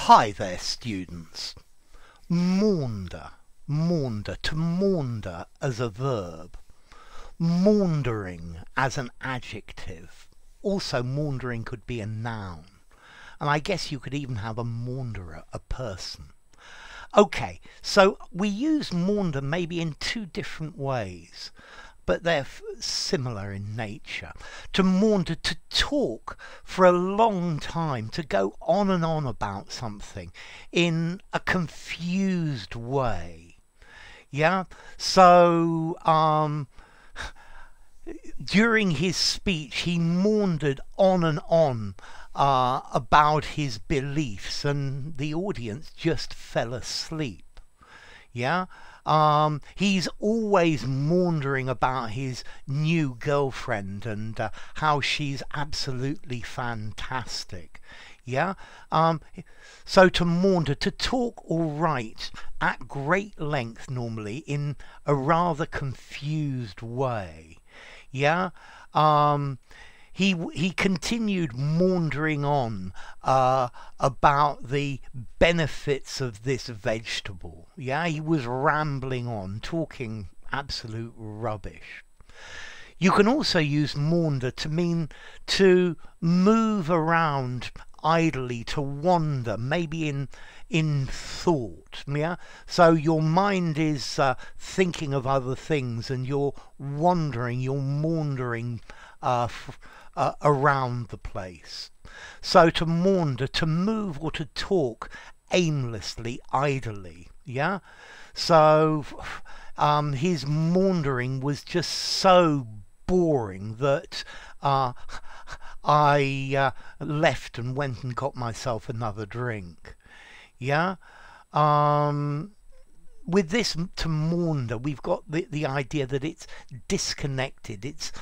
Hi there, students. Maunder, maunder, to maunder as a verb. Maundering as an adjective. Also, maundering could be a noun. And I guess you could even have a maunderer, a person. Okay, so we use maunder maybe in two different ways, but they're similar in nature. To maunder, to talk for a long time, to go on and on about something in a confused way. Yeah? So, during his speech, he maundered on and on about his beliefs, and the audience just fell asleep. Yeah? He's always maundering about his new girlfriend and how she's absolutely fantastic. Yeah? So to maunder, to talk or write at great length normally in a rather confused way. Yeah? He continued maundering on about the benefits of this vegetable. Yeah, he was rambling on, talking absolute rubbish. You can also use maunder to mean to move around idly, to wander, maybe in thought. Yeah, so your mind is thinking of other things, and you're wandering, you're maundering around the place. So to maunder, to move or to talk aimlessly, idly. Yeah, so his maundering was just so boring that I left and went and got myself another drink. Yeah. With this, to maunder, we've got the idea that it's disconnected, it's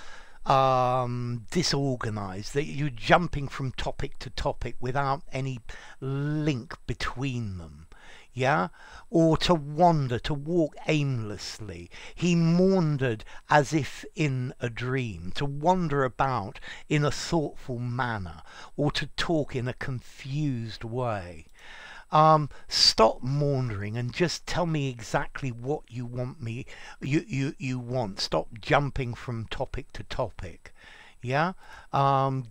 disorganized, that you're jumping from topic to topic without any link between them. Yeah? Or to wander, to walk aimlessly. He maundered as if in a dream, to wander about in a thoughtful manner, or to talk in a confused way. Stop maundering and just tell me exactly what you want me you want. Stop jumping from topic to topic. Yeah?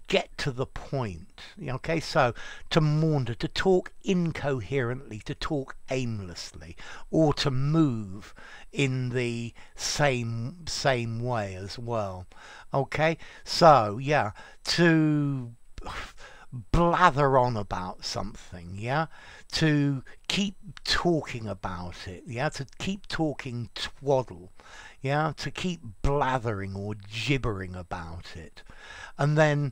Get to the point. Okay, so to maunder, to talk incoherently, to talk aimlessly, or to move in the same way as well. Okay, so yeah, to blather on about something, yeah, to keep talking about it, yeah, to keep talking twaddle, yeah, to keep blathering or gibbering about it. And then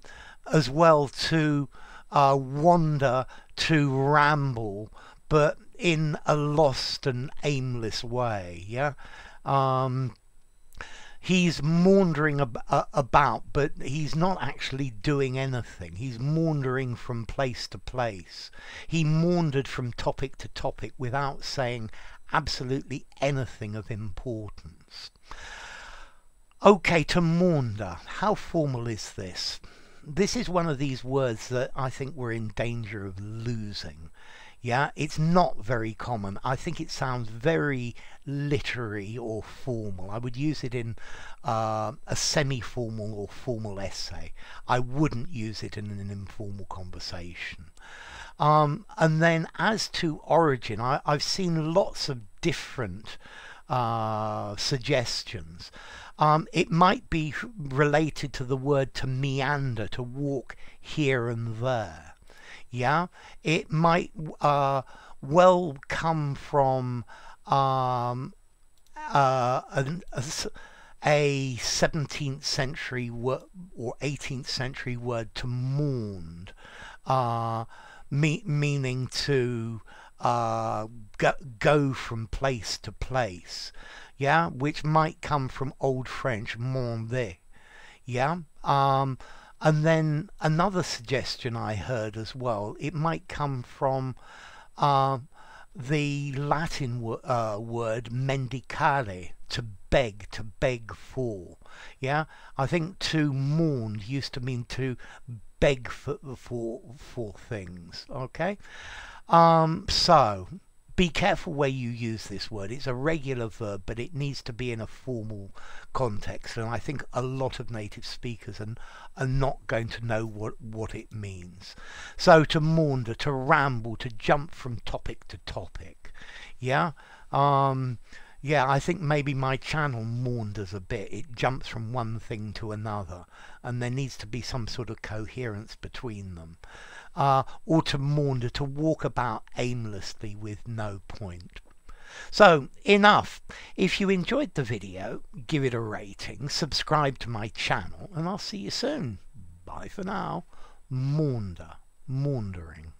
as well to wander, to ramble, but in a lost and aimless way. Yeah. He's maundering about, but he's not actually doing anything. He's maundering from place to place. He maundered from topic to topic without saying absolutely anything of importance. Okay, to maunder. How formal is this? This is one of these words that I think we're in danger of losing. Yeah, it's not very common. I think it sounds very literary or formal. I would use it in a semi-formal or formal essay. I wouldn't use it in an informal conversation. And then as to origin, I've seen lots of different suggestions. It might be related to the word to meander, to walk here and there. Yeah, it might well come from a 17th century or 18th century word to maund, meaning to go from place to place. Yeah, which might come from Old French maunder. Yeah. And then another suggestion I heard as well, it might come from the Latin word mendicare, to beg for. Yeah, I think to maund used to mean to beg for things. Okay. So be careful where you use this word. It's a regular verb, but it needs to be in a formal context, and I think a lot of native speakers are not going to know what it means. So to maunder, to ramble, to jump from topic to topic. Yeah. Yeah, I think maybe my channel maunders a bit. It jumps from one thing to another, and there needs to be some sort of coherence between them. Or to maunder, to walk about aimlessly with no point. So, enough. If you enjoyed the video, give it a rating, subscribe to my channel, and I'll see you soon. Bye for now. Maundering.